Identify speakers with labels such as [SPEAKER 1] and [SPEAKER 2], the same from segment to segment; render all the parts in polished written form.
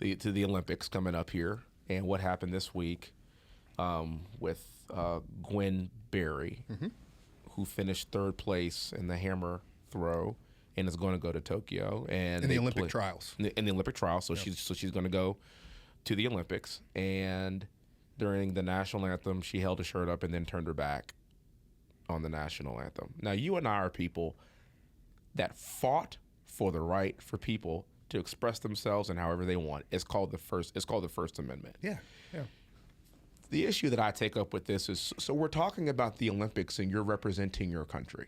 [SPEAKER 1] the Olympics coming up here, and what happened this week with Gwen Berry, who finished third place in the hammer throw and is going to go to Tokyo and
[SPEAKER 2] in the Olympic trials.
[SPEAKER 1] In the Olympic trials, so she's going to go to the Olympics. And during the national anthem, she held her shirt up and then turned her back on the national anthem. Now, you and I are people that fought for the right for people to express themselves and however they want. It's called the First Amendment.
[SPEAKER 2] Yeah.
[SPEAKER 1] The issue that I take up with this is, so we're talking about the Olympics and you're representing your country.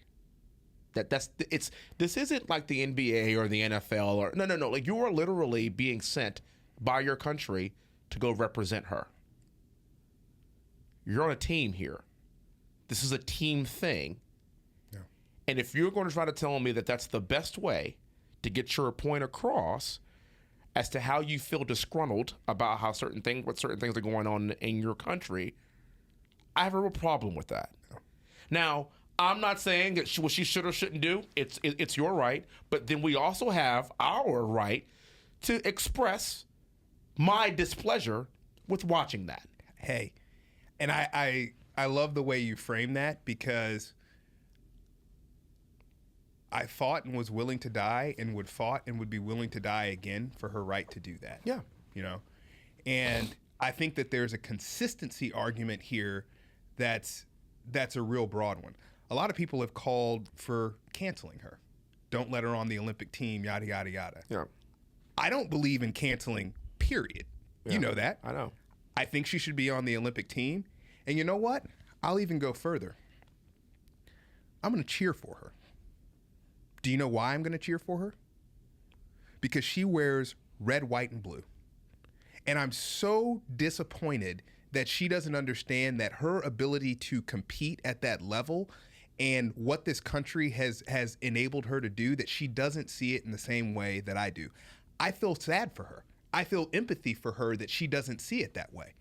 [SPEAKER 1] This isn't like the NBA or the NFL or no. Like, you are literally being sent by your country to go represent her. You're on a team here. This is a team thing.
[SPEAKER 2] Yeah.
[SPEAKER 1] And if you're going to try to tell me that that's the best way to get your point across as to how you feel disgruntled about what certain things are going on in your country, I have a real problem with that.
[SPEAKER 2] Yeah.
[SPEAKER 1] Now, I'm not saying that what she should or shouldn't do. It's your right, but then we also have our right to express my displeasure with watching that.
[SPEAKER 2] Hey, and I love the way you frame that, because I fought and was willing to die and would be willing to die again for her right to do that.
[SPEAKER 1] Yeah.
[SPEAKER 2] And I think that there's a consistency argument here that's a real broad one. A lot of people have called for canceling her. Don't let her on the Olympic team, yada, yada, yada.
[SPEAKER 1] Yeah.
[SPEAKER 2] I don't believe in canceling, period.
[SPEAKER 1] Yeah.
[SPEAKER 2] You know that.
[SPEAKER 1] I know.
[SPEAKER 2] I think she should be on the Olympic team. And you know what? I'll even go further. I'm going to cheer for her. Do you know why I'm going to cheer for her? Because she wears red, white, and blue. And I'm so disappointed that she doesn't understand that her ability to compete at that level and what this country has enabled her to do, that she doesn't see it in the same way that I do. I feel sad for her. I feel empathy for her that she doesn't see it that way.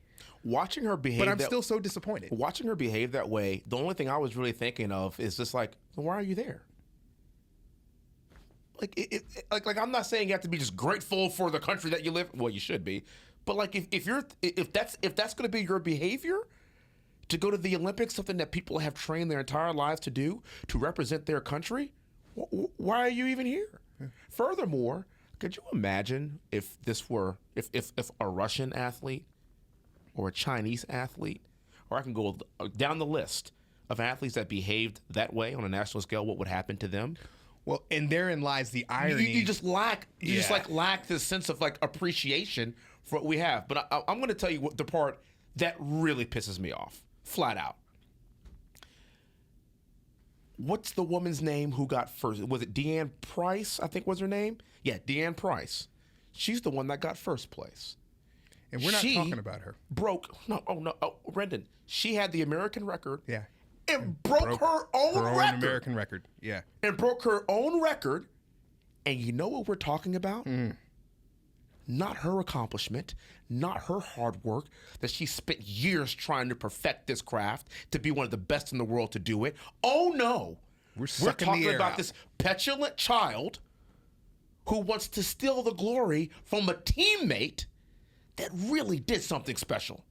[SPEAKER 1] Watching her behave,
[SPEAKER 2] but I'm still so disappointed.
[SPEAKER 1] Watching her behave that way, the only thing I was really thinking of is just like, why are you there? Like I'm not saying you have to be just grateful for the country that you live. Well, you should be, but like if that's going to be your behavior, to go to the Olympics, something that people have trained their entire lives to do, to represent their country, why are you even here? Yeah. Furthermore, could you imagine if a Russian athlete or a Chinese athlete, or I can go down the list of athletes that behaved that way on a national scale, what would happen to them?
[SPEAKER 2] Well, and therein lies the irony.
[SPEAKER 1] You just lack this sense of like appreciation for what we have. But I'm going to tell you what the part that really pisses me off, flat out. What's the woman's name who got first? Was it Deanne Price, I think was her name? Yeah, Deanne Price. She's the one that got first place.
[SPEAKER 2] And we're not talking about her.
[SPEAKER 1] Wrendon. She had the American record.
[SPEAKER 2] Yeah.
[SPEAKER 1] And broke her own record.
[SPEAKER 2] American record, yeah.
[SPEAKER 1] And broke her own record. And you know what we're talking about? Not her accomplishment, not her hard work, that she spent years trying to perfect this craft, to be one of the best in the world to do it. Oh, no.
[SPEAKER 2] We're
[SPEAKER 1] talking about this petulant child who wants to steal the glory from a teammate that really did something special.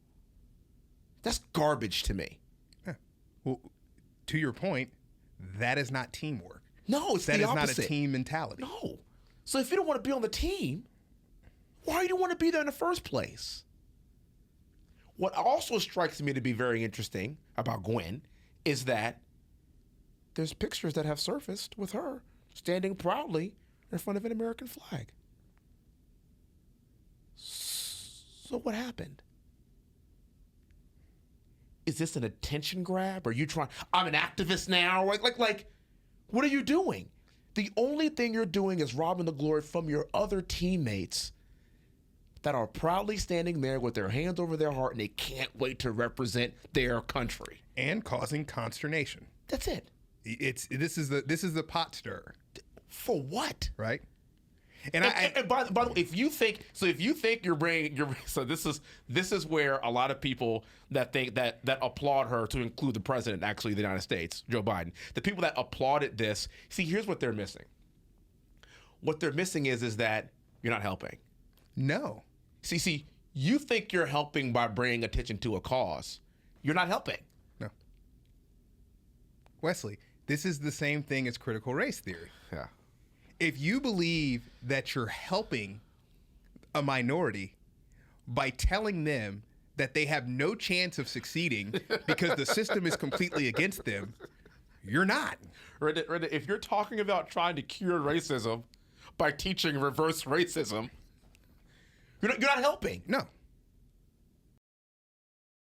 [SPEAKER 1] That's garbage to me.
[SPEAKER 2] Well, to your point, that is not teamwork.
[SPEAKER 1] No, it's the opposite.
[SPEAKER 2] That is not a team mentality.
[SPEAKER 1] No. So if you don't want to be on the team, why do you want to be there in the first place? What also strikes me to be very interesting about Gwen is that there's pictures that have surfaced with her standing proudly in front of an American flag. So what happened? Is this an attention grab? Are you trying? I'm an activist now. Like, what are you doing? The only thing you're doing is robbing the glory from your other teammates that are proudly standing there with their hands over their heart and they can't wait to represent their country
[SPEAKER 2] and causing consternation.
[SPEAKER 1] That's it.
[SPEAKER 2] This is the pot stirrer.
[SPEAKER 1] For what?
[SPEAKER 2] Right.
[SPEAKER 1] And by the way, if you think you're bringing this is where a lot of people that think that applaud her, to include the president, actually, of the United States, Joe Biden, the people that applauded this, see, here's what they're missing. What they're missing is that you're not helping.
[SPEAKER 2] No.
[SPEAKER 1] See, you think you're helping by bringing attention to a cause. You're not helping.
[SPEAKER 2] No. Wesley, this is the same thing as critical race theory.
[SPEAKER 1] Yeah.
[SPEAKER 2] If you believe that you're helping a minority by telling them that they have no chance of succeeding because the system is completely against them, you're not.
[SPEAKER 1] Wrendon, if you're talking about trying to cure racism by teaching reverse racism, you're not helping.
[SPEAKER 2] No.